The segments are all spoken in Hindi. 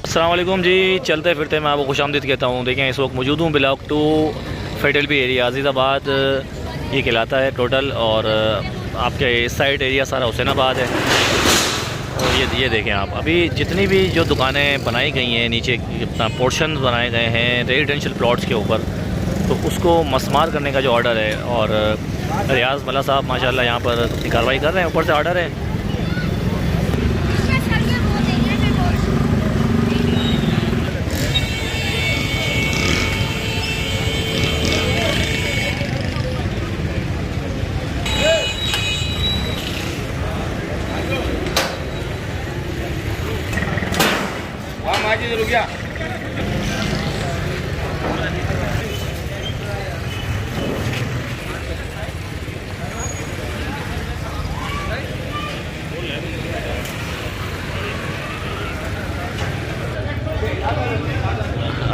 अस्सलाम वालेकुम जी। चलते फिरते मैं आपको खुशामदीद कहता हूँ। देखें इस वक्त मौजूद हूँ ब्लॉक 2 फेडरल एरिया अजीज़ाबाद ये कहलाता है टोटल। और आपके इस साइड एरिया सारा हुसैनाबाद है। और ये देखें आप, अभी जितनी भी जो दुकानें बनाई गई हैं नीचे अपना पोर्शन बनाए गए हैं रेजिडेंशियल प्लॉट्स के ऊपर, तो उसको मस्मार करने का जो ऑर्डर है, और रियाज मल्ला साहब माशाल्लाह यहाँ पर अपनी कार्रवाई कर रहे हैं। ऊपर से ऑर्डर है।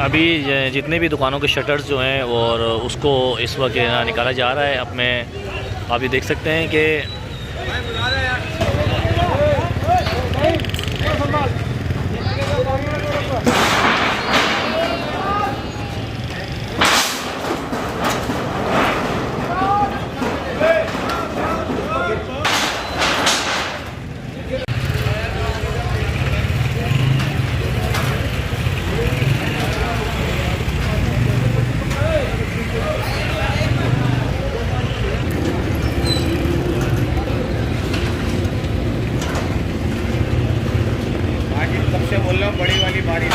अभी जितने भी दुकानों के शटर्स जो हैं और उसको इस वक्त निकाला जा रहा है। अब में आप ये देख सकते हैं कि बोल रहा हूँ बड़ी वाली बारी।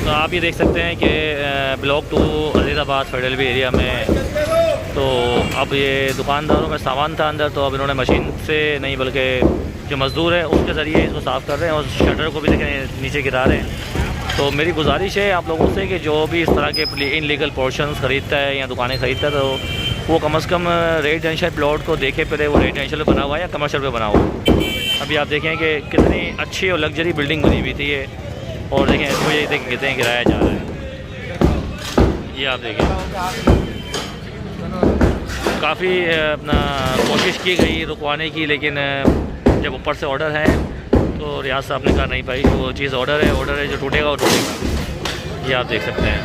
आप ये देख सकते हैं कि ब्लॉक 2 अजीज़ाबाद फेडरल एरिया में, तो अब ये दुकानदारों में सामान था अंदर, तो अब इन्होंने मशीन से नहीं बल्कि जो मज़दूर है उसके ज़रिए इसको साफ़ कर रहे हैं और शटर को भी देखें नीचे गिरा रहे हैं। तो मेरी गुजारिश है आप लोगों से कि जो भी इस तरह के इनलीगल पोर्शंस ख़रीदता है या दुकानें ख़रीदता है, तो वो कम से कम रेजिडेंशियल प्लॉट को देखे पहले वो रेजिडेंशियल पे बना हुआ है या कमर्शियल पे बना हुआ है। अभी आप देखें कि कितनी अच्छी और लग्जरी बिल्डिंग बनी हुई थी ये, और देखें इसको ये देखें कितने गिराया जा रहा है। ये आप देखें काफ़ी अपना कोशिश की गई रुकवाने की, लेकिन जब ऊपर से ऑर्डर है तो रियाज साहब ने कहा नहीं भाई, वो चीज़ ऑर्डर है जो टूटेगा वो टूटेगा। ये आप देख सकते हैं।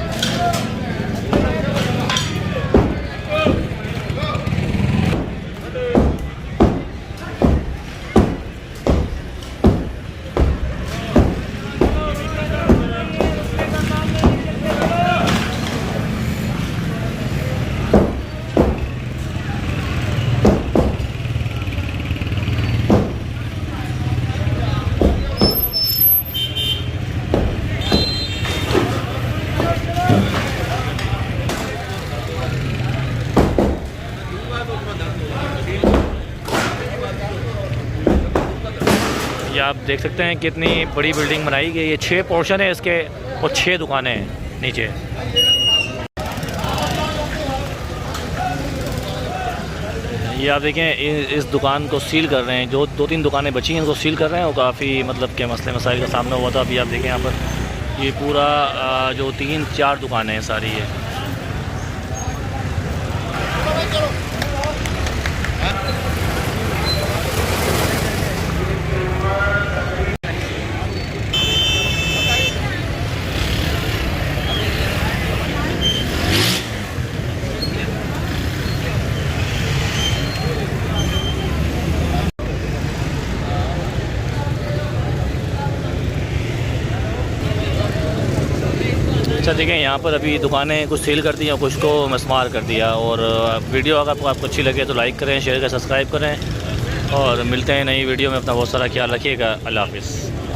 ये आप देख सकते हैं कितनी बड़ी बिल्डिंग बनाई गई है। 6 पोर्शन है इसके और 6 दुकानें हैं नीचे। ये आप देखें इस दुकान को सील कर रहे हैं। जो 2-3 दुकानें बची हैं उनको सील कर रहे हैं और काफ़ी मतलब के मसले मसाइल का सामना हुआ था। अभी आप देखें यहाँ पर ये पूरा जो 3-4 दुकानें हैं सारी है। अच्छा देखें यहाँ पर अभी दुकानें कुछ सेल कर दी और कुछ को मस्मार कर दिया। और वीडियो अगर आपको अच्छी लगे तो लाइक करें, शेयर करें, सब्सक्राइब करें और मिलते हैं नई वीडियो में। अपना बहुत सारा ख्याल रखिएगा। अल्लाह हाफ़िज़।